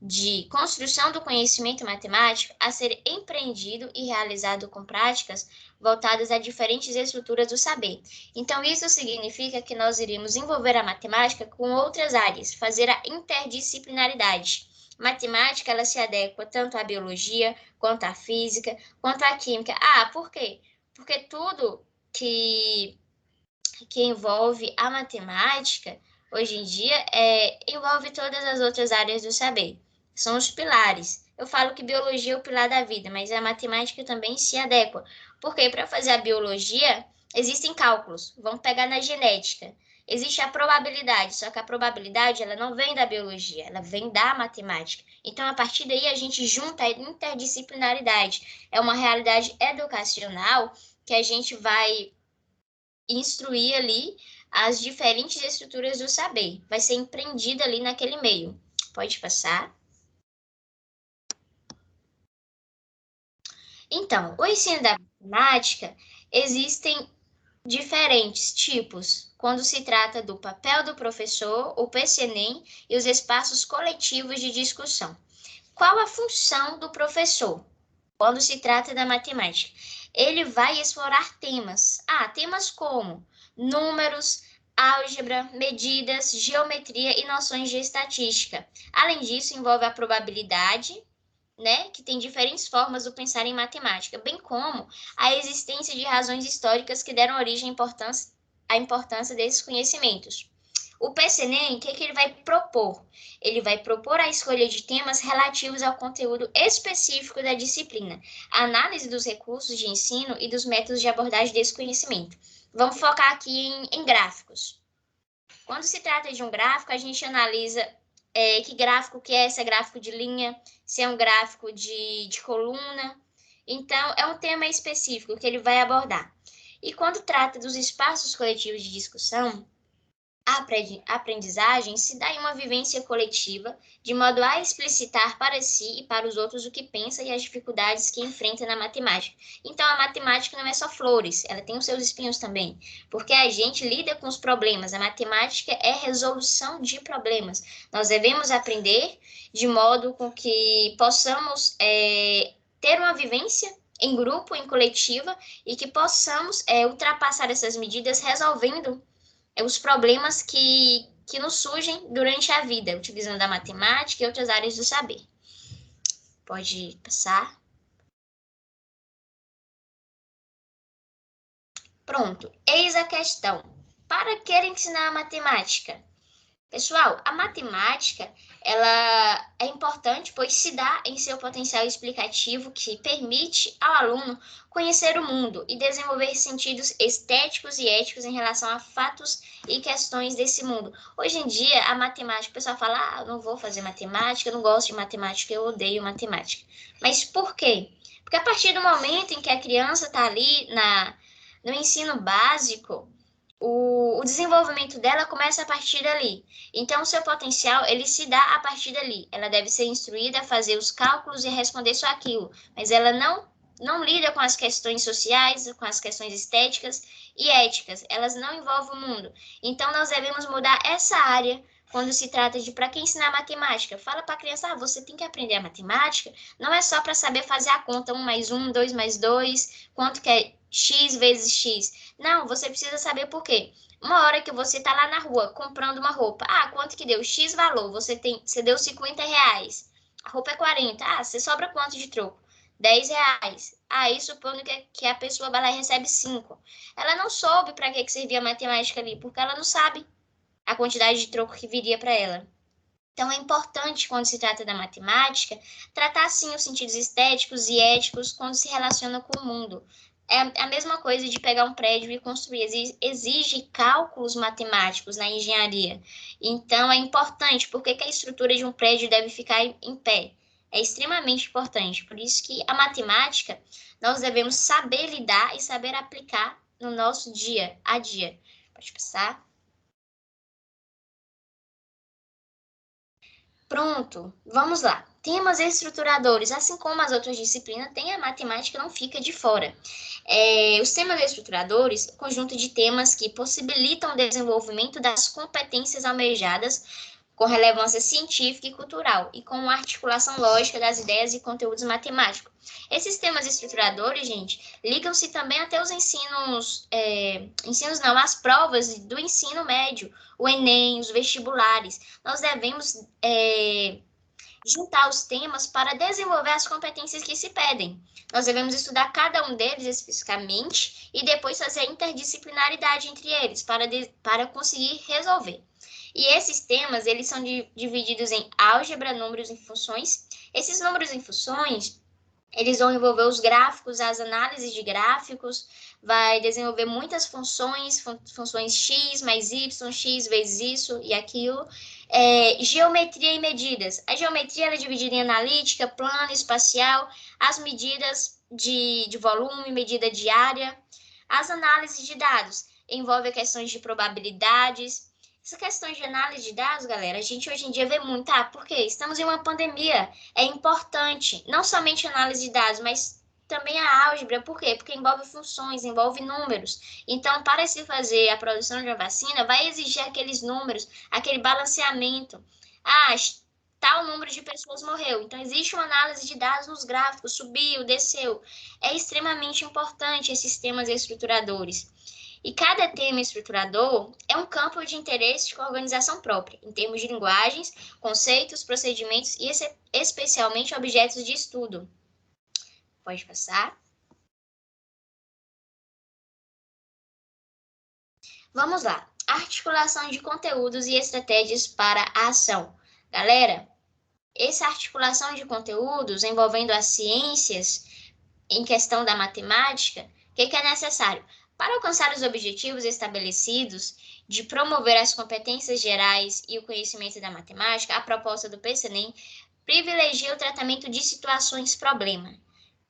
de construção do conhecimento matemático a ser empreendido e realizado com práticas voltadas a diferentes estruturas do saber. Então, isso significa que nós iremos envolver a matemática com outras áreas, fazer a interdisciplinaridade. Matemática, ela se adequa tanto à biologia, quanto à física, quanto à química. Ah, por quê? Porque tudo que envolve a matemática, hoje em dia, envolve todas as outras áreas do saber. São os pilares. Eu falo que biologia é o pilar da vida, mas a matemática também se adequa. Porque para fazer a biologia, existem cálculos. Vamos pegar na genética. Existe a probabilidade, só que a probabilidade ela não vem da biologia, ela vem da matemática. Então, a partir daí, a gente junta a interdisciplinaridade. É uma realidade educacional que a gente vai instruir ali as diferentes estruturas do saber. Vai ser empreendida ali naquele meio. Pode passar. Então, o ensino da matemática, existem diferentes tipos quando se trata do papel do professor, o PCNEM e os espaços coletivos de discussão. Qual a função do professor quando se trata da matemática? Ele vai explorar temas. Temas como números, álgebra, medidas, geometria e noções de estatística. Além disso, envolve a probabilidade, né, que tem diferentes formas do pensar em matemática, bem como a existência de razões históricas que deram origem à importância desses conhecimentos. O PCNEM, o que ele vai propor? Ele vai propor a escolha de temas relativos ao conteúdo específico da disciplina, a análise dos recursos de ensino e dos métodos de abordagem desse conhecimento. Vamos focar aqui em gráficos. Quando se trata de um gráfico, a gente analisa que gráfico que é, se é gráfico de linha, se é um gráfico de coluna, Então, é um tema específico que ele vai abordar. E quando trata dos espaços coletivos de discussão, a aprendizagem se dá em uma vivência coletiva, de modo a explicitar para si e para os outros o que pensa e as dificuldades que enfrenta na matemática. Então, a matemática não é só flores, ela tem os seus espinhos também, porque a gente lida com os problemas. A matemática é resolução de problemas. Nós devemos aprender de modo com que possamos ter uma vivência em grupo, em coletiva, e que possamos ultrapassar essas medidas resolvendo os problemas que nos surgem durante a vida, utilizando a matemática e outras áreas do saber. Pode passar. Pronto, eis a questão. Para que ensinar a matemática? Pessoal, a matemática, ela é importante, pois se dá em seu potencial explicativo que permite ao aluno conhecer o mundo e desenvolver sentidos estéticos e éticos em relação a fatos e questões desse mundo. Hoje em dia, a matemática, o pessoal fala, eu não vou fazer matemática, eu não gosto de matemática, eu odeio matemática. Mas por quê? Porque a partir do momento em que a criança está ali no ensino básico, o desenvolvimento dela começa a partir dali. Então, o seu potencial, ele se dá a partir dali. Ela deve ser instruída a fazer os cálculos e responder só aquilo. Mas ela não lida com as questões sociais, com as questões estéticas e éticas. Elas não envolvem o mundo. Então, nós devemos mudar essa área quando se trata de para que ensinar matemática. Fala para a criança, você tem que aprender a matemática. Não é só para saber fazer a conta 1 mais 1, 2 mais 2, quanto que é x vezes x. Não, você precisa saber por quê. Uma hora que você está lá na rua comprando uma roupa. Quanto que deu? X valor. Você deu R$50. A roupa é 40. Você sobra quanto de troco? R$10. Aí supondo que a pessoa vai lá e recebe 5. Ela não soube para que servia a matemática ali, porque ela não sabe a quantidade de troco que viria para ela. Então, é importante, quando se trata da matemática, tratar, sim, os sentidos estéticos e éticos quando se relaciona com o mundo. É a mesma coisa de pegar um prédio e construir. Exige cálculos matemáticos na engenharia. Então, é importante. Por que a estrutura de um prédio deve ficar em pé? É extremamente importante. Por isso que a matemática, nós devemos saber lidar e saber aplicar no nosso dia a dia. Pode passar. Pronto, vamos lá. Temas estruturadores, assim como as outras disciplinas, tem a matemática, não fica de fora. Os temas estruturadores, conjunto de temas que possibilitam o desenvolvimento das competências almejadas com relevância científica e cultural, e com uma articulação lógica das ideias e conteúdos matemáticos. Esses temas estruturadores, gente, ligam-se também até os as provas do ensino médio, o Enem, os vestibulares. Nós devemos juntar os temas para desenvolver as competências que se pedem. Nós devemos estudar cada um deles especificamente e depois fazer a interdisciplinaridade entre eles para conseguir resolver. E esses temas, eles são divididos em álgebra, números e funções. Esses números e funções, eles vão envolver os gráficos, as análises de gráficos, vai desenvolver muitas funções x mais y, x vezes isso e aquilo. Geometria e medidas. A geometria ela é dividida em analítica, plano, espacial, as medidas de volume, medida de área. As análises de dados envolvem questões de probabilidades. Essa questão de análise de dados, galera, a gente hoje em dia vê muito, porque estamos em uma pandemia, é importante, não somente análise de dados, mas também a álgebra, por quê? Porque envolve funções, envolve números. Então, para se fazer a produção de uma vacina, vai exigir aqueles números, aquele balanceamento. Tal número de pessoas morreu. Então, existe uma análise de dados nos gráficos, subiu, desceu. É extremamente importante esses temas estruturadores. E cada tema estruturador é um campo de interesse com organização própria, em termos de linguagens, conceitos, procedimentos e especialmente objetos de estudo. Pode passar. Vamos lá. Articulação de conteúdos e estratégias para a ação. Galera, essa articulação de conteúdos envolvendo as ciências em questão da matemática, o que é necessário? Para alcançar os objetivos estabelecidos de promover as competências gerais e o conhecimento da matemática, a proposta do PCNEM privilegia o tratamento de situações-problema.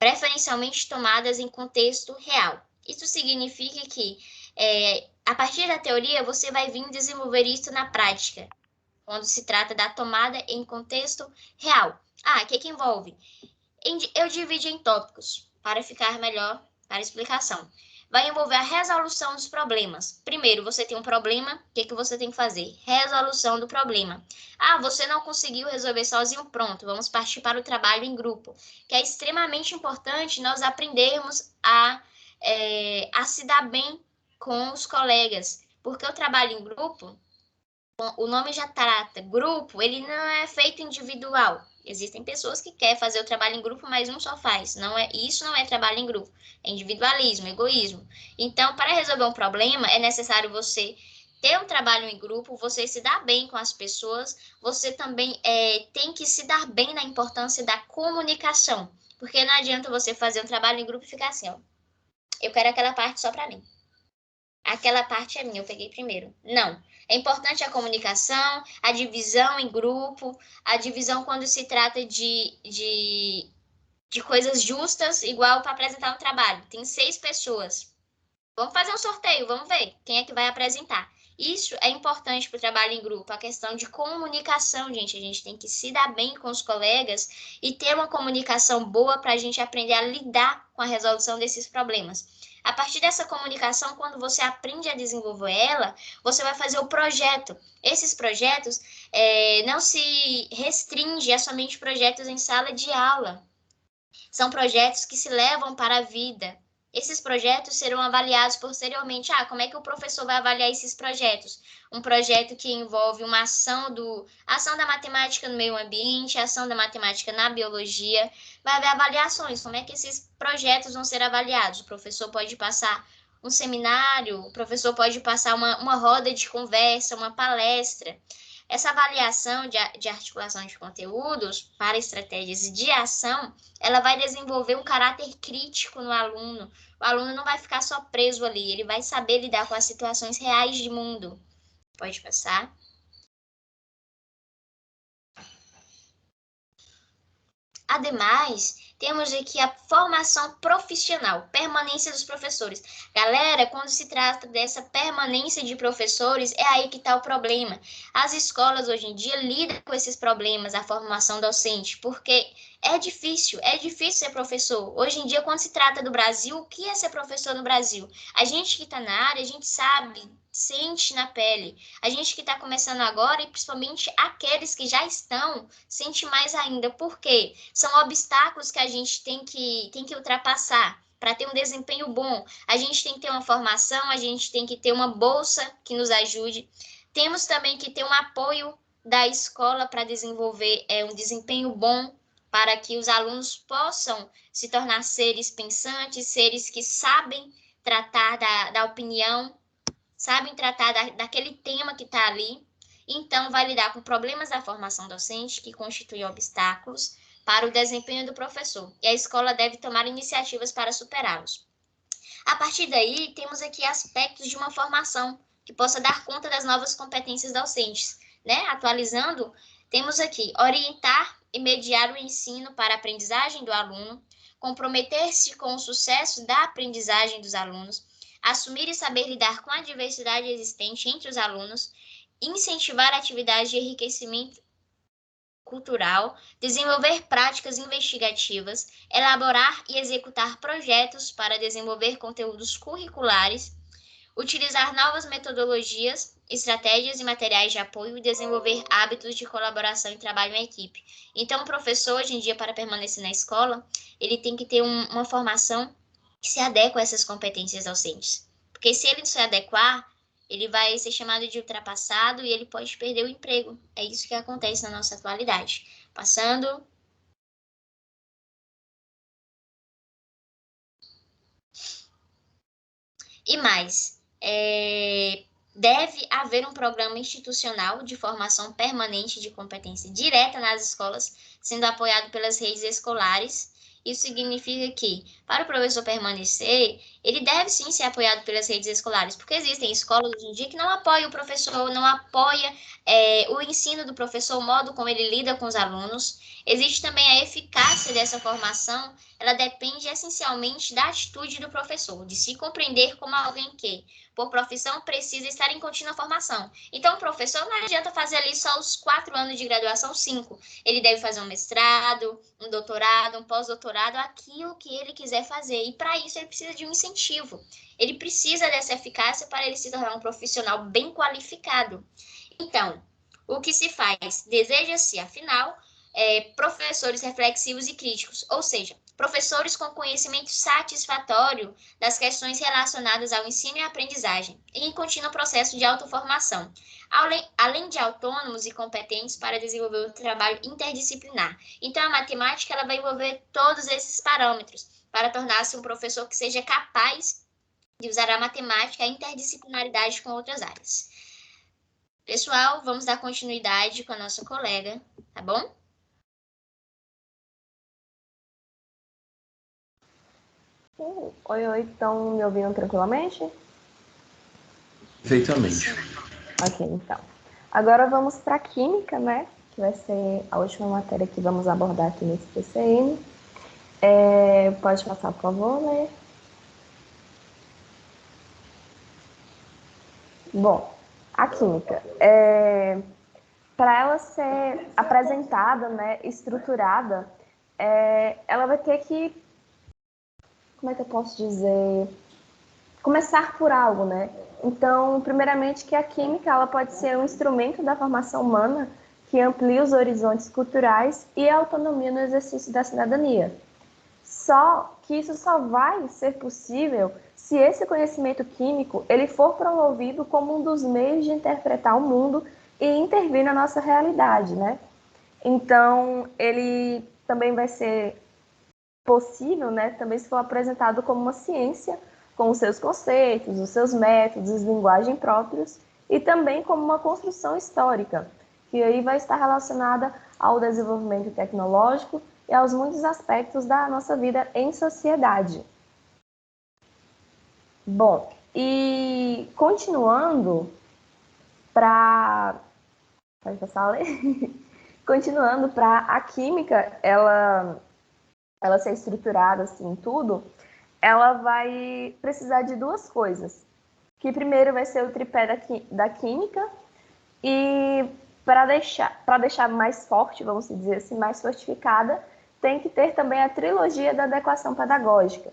preferencialmente tomadas em contexto real. Isso significa que, a partir da teoria, você vai vir desenvolver isso na prática, quando se trata da tomada em contexto real. O que envolve? Eu divido em tópicos, para ficar melhor para a explicação. Vai envolver a resolução dos problemas. Primeiro, você tem um problema, o que você tem que fazer? Resolução do problema. Você não conseguiu resolver sozinho, pronto, vamos partir para o trabalho em grupo, que é extremamente importante nós aprendermos a se dar bem com os colegas, porque o trabalho em grupo, o nome já trata, grupo, ele não é feito individual. Existem pessoas que querem fazer o trabalho em grupo, mas um só faz. Isso não é trabalho em grupo, é individualismo, egoísmo. Então, para resolver um problema, é necessário você ter um trabalho em grupo, você se dar bem com as pessoas, você também tem que se dar bem na importância da comunicação. Porque não adianta você fazer um trabalho em grupo e ficar assim, eu quero aquela parte só para mim. Aquela parte é minha, eu peguei primeiro. Não. É importante a comunicação, a divisão em grupo, a divisão quando se trata de coisas justas, igual para apresentar um trabalho. Tem 6 pessoas. Vamos fazer um sorteio, vamos ver quem é que vai apresentar. Isso é importante para o trabalho em grupo, a questão de comunicação, gente. A gente tem que se dar bem com os colegas e ter uma comunicação boa para a gente aprender a lidar com a resolução desses problemas. A partir dessa comunicação, quando você aprende a desenvolver ela, você vai fazer o projeto. Esses projetos não se restringem a somente projetos em sala de aula. São projetos que se levam para a vida. Esses projetos serão avaliados posteriormente. Como é que o professor vai avaliar esses projetos? Um projeto que envolve uma ação da matemática no meio ambiente, ação da matemática na biologia. Vai haver avaliações. Como é que esses projetos vão ser avaliados? O professor pode passar um seminário, o professor pode passar uma roda de conversa, uma palestra. Essa avaliação de articulação de conteúdos para estratégias de ação, ela vai desenvolver um caráter crítico no aluno. O aluno não vai ficar só preso ali, ele vai saber lidar com as situações reais de mundo. Pode passar. Ademais, temos aqui a formação profissional, permanência dos professores. Galera, quando se trata dessa permanência de professores, é aí que está o problema. As escolas hoje em dia lidam com esses problemas, a formação docente, porque é difícil ser professor. Hoje em dia, quando se trata do Brasil, o que é ser professor no Brasil? A gente que está na área, a gente sabe, sente na pele. A gente que está começando agora, e principalmente aqueles que já estão, sente mais ainda. Por quê? São obstáculos que a gente tem que ultrapassar para ter um desempenho bom. A gente tem que ter uma formação, a gente tem que ter uma bolsa que nos ajude. Temos também que ter um apoio da escola para desenvolver um desempenho bom, para que os alunos possam se tornar seres pensantes, seres que sabem tratar da opinião, sabem tratar daquele tema que está ali. Então, vai lidar com problemas da formação docente, que constituem obstáculos para o desempenho do professor, e a escola deve tomar iniciativas para superá-los. A partir daí, temos aqui aspectos de uma formação que possa dar conta das novas competências docentes, né? Atualizando, temos aqui orientar e mediar o ensino para a aprendizagem do aluno, comprometer-se com o sucesso da aprendizagem dos alunos, assumir e saber lidar com a diversidade existente entre os alunos, incentivar atividades de enriquecimento cultural, desenvolver práticas investigativas, elaborar e executar projetos para desenvolver conteúdos curriculares, utilizar novas metodologias, estratégias e materiais de apoio e desenvolver hábitos de colaboração e trabalho em equipe. Então, o professor, hoje em dia, para permanecer na escola, ele tem que ter uma formação que se adequa a essas competências docentes. Porque se ele não se adequar, ele vai ser chamado de ultrapassado e ele pode perder o emprego. É isso que acontece na nossa atualidade. Passando. E mais, deve haver um programa institucional de formação permanente de competência direta nas escolas, sendo apoiado pelas redes escolares. Isso significa que, para o professor permanecer, ele deve sim ser apoiado pelas redes escolares, porque existem escolas hoje em dia que não apoiam o professor, não apoia o ensino do professor, o modo como ele lida com os alunos. Existe também a eficácia dessa formação, ela depende essencialmente da atitude do professor, de se compreender como alguém que, por profissão, precisa estar em contínua formação. Então, o professor não adianta fazer ali só os 4 anos de graduação, 5. Ele deve fazer um mestrado, um doutorado, um pós-doutorado, aquilo que ele quiser fazer. E para isso ele precisa de um incentivo. Ele precisa dessa eficácia para ele se tornar um profissional bem qualificado. Então, o que se faz? Deseja-se, afinal, professores reflexivos e críticos, ou seja, professores com conhecimento satisfatório das questões relacionadas ao ensino e aprendizagem, e em contínuo processo de autoformação, além de autônomos e competentes para desenvolver o trabalho interdisciplinar. Então, a matemática ela vai envolver todos esses parâmetros para tornar-se um professor que seja capaz de usar a matemática e a interdisciplinaridade com outras áreas. Pessoal, vamos dar continuidade com a nossa colega, tá bom? Oi, estão me ouvindo tranquilamente? Perfeitamente. Ok, então. Agora vamos para a química, né? Que vai ser a última matéria que vamos abordar aqui nesse PCN. Pode passar, por favor, né? Bom, a química. Para ela ser apresentada, né, estruturada, ela vai ter que, como é que eu posso dizer, começar por algo, né? Então, primeiramente, que a química ela pode ser um instrumento da formação humana que amplia os horizontes culturais e a autonomia no exercício da cidadania. Só que isso só vai ser possível se esse conhecimento químico ele for promovido como um dos meios de interpretar o mundo e intervir na nossa realidade, né? Então, ele também vai ser possível, né, também se for apresentado como uma ciência, com os seus conceitos, os seus métodos, linguagem próprios, e também como uma construção histórica, que aí vai estar relacionada ao desenvolvimento tecnológico e aos muitos aspectos da nossa vida em sociedade. Bom, e continuando para... Pode passar a ler? Continuando para a química, ela ser estruturada assim, tudo, ela vai precisar de duas coisas. Que primeiro vai ser o tripé da química e para deixar mais forte, vamos dizer assim, mais fortificada, tem que ter também a trilogia da adequação pedagógica.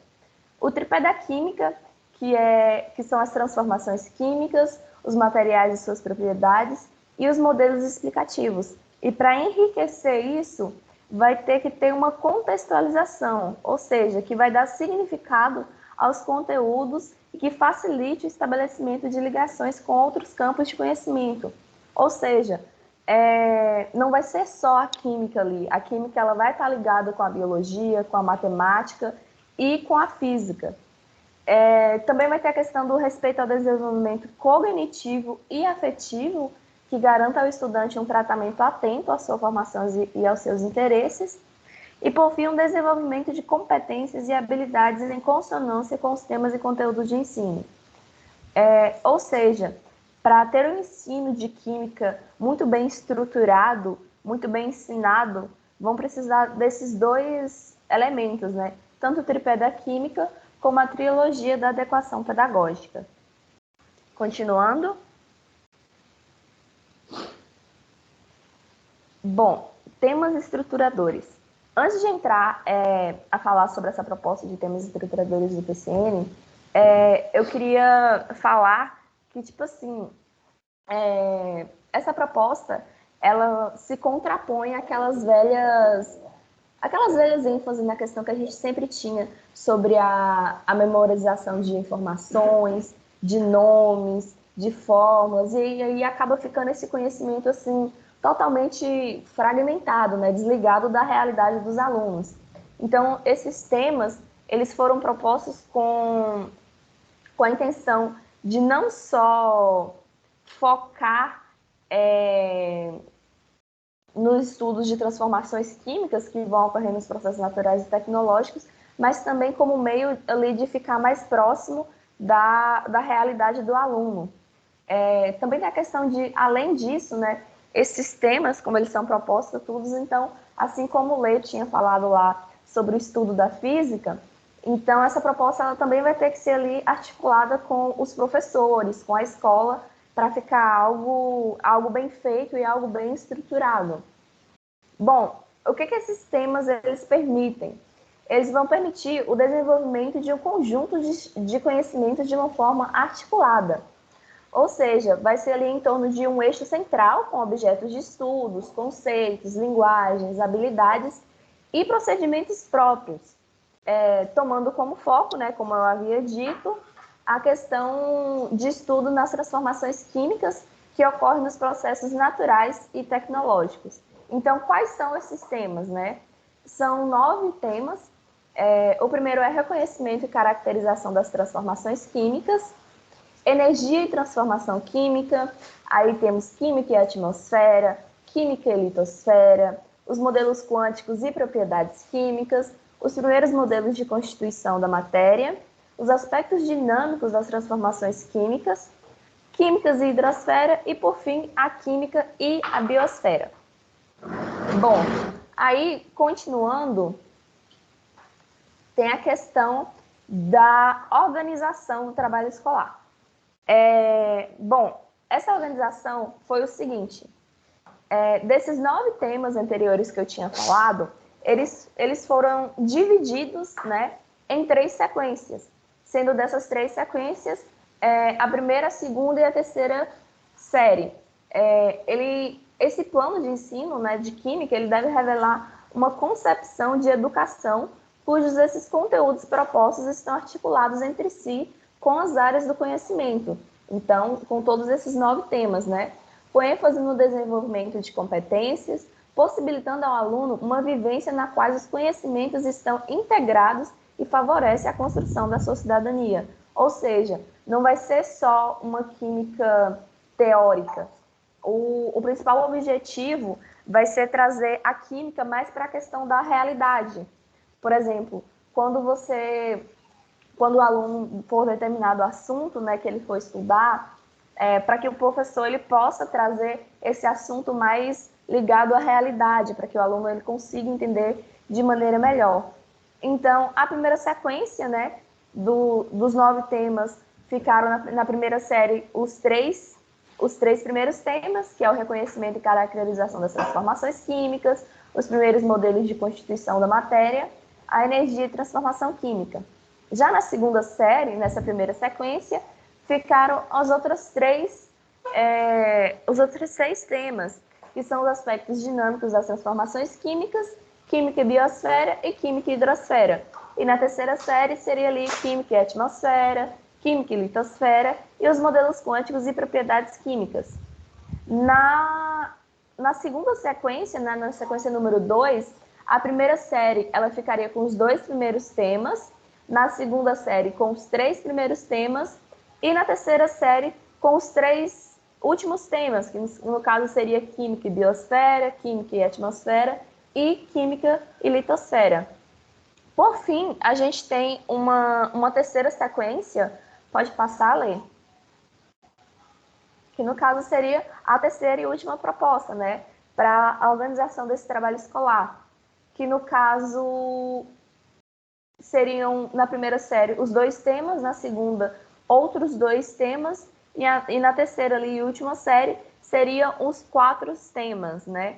O tripé da química, que são as transformações químicas, os materiais e suas propriedades e os modelos explicativos. E para enriquecer isso, vai ter que ter uma contextualização, ou seja, que vai dar significado aos conteúdos e que facilite o estabelecimento de ligações com outros campos de conhecimento. Ou seja, não vai ser só a química ali. A química ela vai estar ligada com a biologia, com a matemática e com a física. Também vai ter a questão do respeito ao desenvolvimento cognitivo e afetivo, que garanta ao estudante um tratamento atento à sua formação e aos seus interesses, e, por fim, um desenvolvimento de competências e habilidades em consonância com os temas e conteúdos de ensino. Ou seja, para ter um ensino de química muito bem estruturado, muito bem ensinado, vão precisar desses dois elementos, né? Tanto o tripé da química, como a trilogia da adequação pedagógica. Continuando. Bom, temas estruturadores. Antes de entrar a falar sobre essa proposta de temas estruturadores do PCN, eu queria falar que, tipo assim, essa proposta, ela se contrapõe àquelas velhas ênfases na questão que a gente sempre tinha sobre a memorização de informações, de nomes, de fórmulas, e aí acaba ficando esse conhecimento assim totalmente fragmentado, né, desligado da realidade dos alunos. Então, esses temas, eles foram propostos com a intenção de não só focar nos estudos de transformações químicas que vão ocorrer nos processos naturais e tecnológicos, mas também como meio ali de ficar mais próximo da realidade do aluno. Também tem a questão de, além disso, né, esses temas, como eles são propostos todos, então, assim como o Lê tinha falado lá sobre o estudo da física, então essa proposta ela também vai ter que ser ali articulada com os professores, com a escola, para ficar algo bem feito e algo bem estruturado. Bom, o que esses temas eles permitem? Eles vão permitir o desenvolvimento de um conjunto de conhecimentos de uma forma articulada. Ou seja, vai ser ali em torno de um eixo central com objetos de estudos, conceitos, linguagens, habilidades e procedimentos próprios, tomando como foco, né, como eu havia dito, a questão de estudo nas transformações químicas que ocorrem nos processos naturais e tecnológicos. Então, quais são esses temas, né? São 9 temas. O primeiro é reconhecimento e caracterização das transformações químicas, energia e transformação química, aí temos química e atmosfera, química e litosfera, os modelos quânticos e propriedades químicas, os primeiros modelos de constituição da matéria, os aspectos dinâmicos das transformações químicas, químicas e hidrosfera e, por fim, a química e a biosfera. Bom, aí, continuando, tem a questão da organização do trabalho escolar. Bom, essa organização foi o seguinte, desses 9 temas anteriores que eu tinha falado, eles foram divididos, né, em 3 sequências, sendo dessas 3 sequências, a primeira, a segunda e a terceira série. Esse plano de ensino, né, de química, ele deve revelar uma concepção de educação cujos esses conteúdos propostos estão articulados entre si com as áreas do conhecimento. Então, com todos esses 9 temas, né? Com ênfase no desenvolvimento de competências, possibilitando ao aluno uma vivência na qual os conhecimentos estão integrados e favorece a construção da sua cidadania. Ou seja, não vai ser só uma química teórica. O principal objetivo vai ser trazer a química mais para a questão da realidade. Por exemplo, quando o aluno for determinado assunto, né, que ele for estudar, para que o professor ele possa trazer esse assunto mais ligado à realidade, para que o aluno ele consiga entender de maneira melhor. Então, a primeira sequência, né, dos 9 temas ficaram na primeira série os três primeiros temas, que é o reconhecimento e caracterização das transformações químicas, os primeiros modelos de constituição da matéria, a energia e transformação química. Já na segunda série, nessa primeira sequência, ficaram os outros 6 temas, que são os aspectos dinâmicos das transformações químicas, química e biosfera e química e hidrosfera. E na terceira série seria ali química e atmosfera, química e litosfera e os modelos quânticos e propriedades químicas. Na segunda sequência, né, na sequência número 2, a primeira série ela ficaria com os 2 primeiros temas, na segunda série com os 3 primeiros temas e na terceira série com os 3 últimos temas, que no caso seria química e biosfera, química e atmosfera e química e litosfera. Por fim, a gente tem uma terceira sequência, pode passar, Lê? Que no caso seria a terceira e última proposta, né, para a organização desse trabalho escolar, que no caso seriam, na primeira série, os 2 temas, na segunda, outros 2 temas, e na terceira ali, e última série, seriam os 4 temas, né?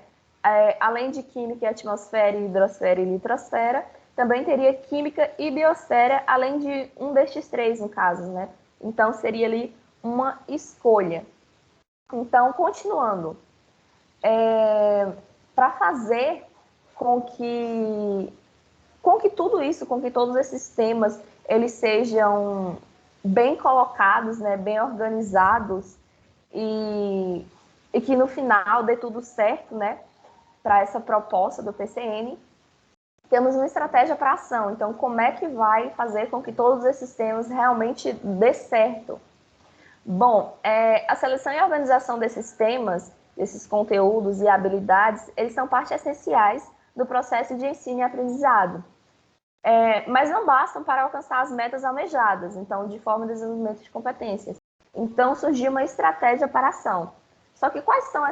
Além de química, atmosfera, hidrosfera e litrosfera, também teria química e biosfera, além de um destes 3, no caso, né? Então, seria ali uma escolha. Então, continuando, para fazer com que tudo isso, com que todos esses temas, eles sejam bem colocados, né, bem organizados e que no final dê tudo certo, né, para essa proposta do PCN, temos uma estratégia para ação. Então, como é que vai fazer com que todos esses temas realmente dê certo? Bom, a seleção e a organização desses temas, desses conteúdos e habilidades, eles são partes essenciais do processo de ensino e aprendizado. mas não bastam para alcançar as metas almejadas, então, de forma de desenvolvimento de competências. Então, surgiu uma estratégia para a ação. Só que quais são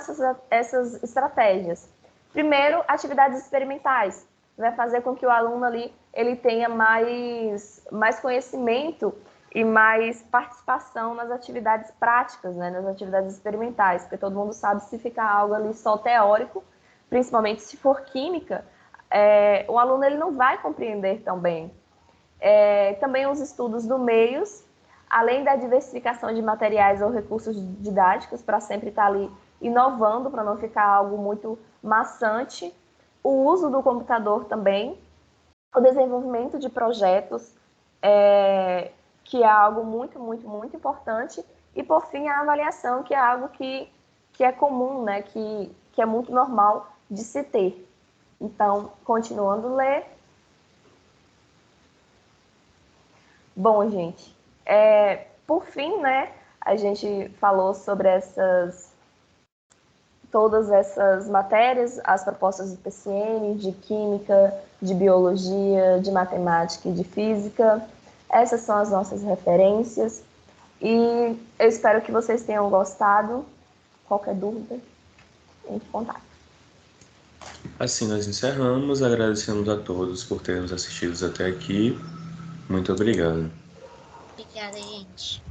essas estratégias? Primeiro, atividades experimentais. Vai fazer com que o aluno ali ele tenha mais conhecimento e mais participação nas atividades práticas, né, nas atividades experimentais, porque todo mundo sabe se ficar algo ali só teórico, principalmente se for química, o aluno ele não vai compreender tão bem. Também os estudos do meios, além da diversificação de materiais ou recursos didáticos, para sempre estar ali inovando, para não ficar algo muito maçante, o uso do computador também, o desenvolvimento de projetos, que é algo muito, muito, muito importante, e por fim a avaliação, que é algo que é comum, né, que é muito normal de se ter. Então, continuando a ler. Bom, gente, por fim, né, a gente falou sobre todas essas matérias, as propostas do PCN, de Química, de Biologia, de Matemática e de Física. Essas são as nossas referências. E eu espero que vocês tenham gostado. Qualquer dúvida, entre em contato. Assim nós encerramos, agradecemos a todos por terem nos assistido até aqui. Muito obrigado. Obrigada, gente.